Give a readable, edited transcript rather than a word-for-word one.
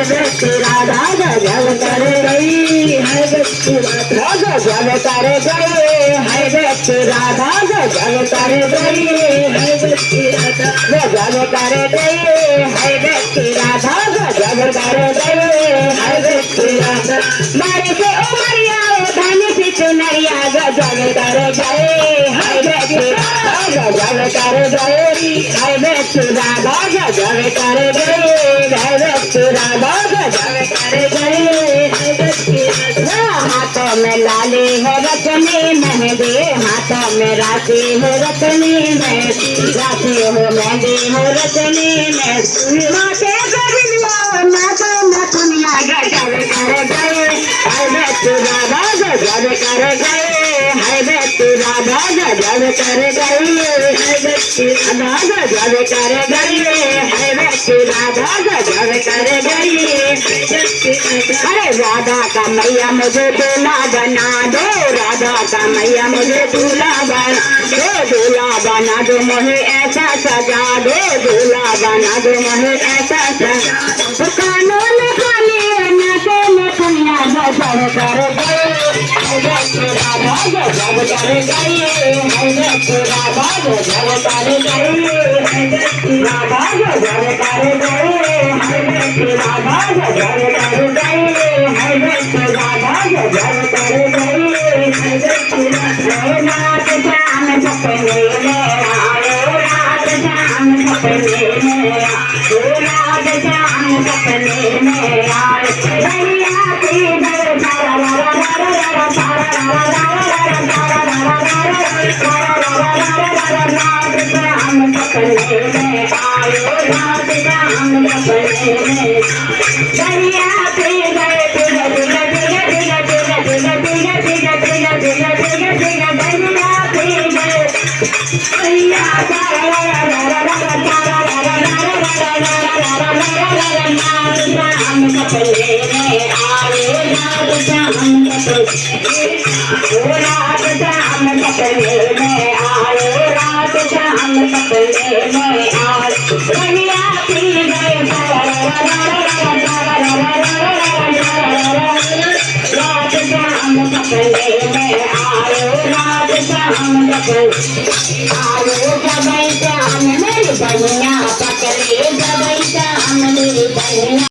व्यक्ति राधा गजब कर गई है व्यक्ति राधा गजब कर गई है व्यक्ति राधा गजब कर गई है व्यक्ति राधा गजब कर गई है व्यक्ति राधा गजब कर गई है व्यक्ति राधा मारे से उमरिया धन से चुनरिया गजब कर गए है व्यक्ति राधा गजब कर गए है व्यक्ति राधा गजब कर गए है व्यक्ति राधा गजब कर गए है व्यक्ति राधा हाथों में लाली है रतनी मेहंदी हाथों में राशि है रतनी मेहंदी राशि हो मेहंदी हो रतनी मेहंदी माथे गजलिया नाचो नथुनिया गजब कर गए है व्यक्ति राधा गजब कर गए है व्यक्ति राधा गजब कर गई है व्यक्ति राधा गजब कर गई है व्यक्ति राधा गजब कर गई अरे राधा का मैया मुझे दूल्हा बना दो राधा का मैया मुझे दूल्हा बना दो मुझे ऐसा सजा दो दूल्हा बना दो मुझे ऐसा सजा कानों में खाली नाचे में दुनिया गजब कर गए राधा गजब कर गई है व्यक्ति राधा गजब कर गई है व्यक्ति राधा गजब कर गई है व्यक्ति राधा गजब कर गई है व्यक्ति राधा गजब कर गई है व्यक्ति रात जान सपने में आयो रात जान सपने में आयो रात जान सपने में आयो भैया की दर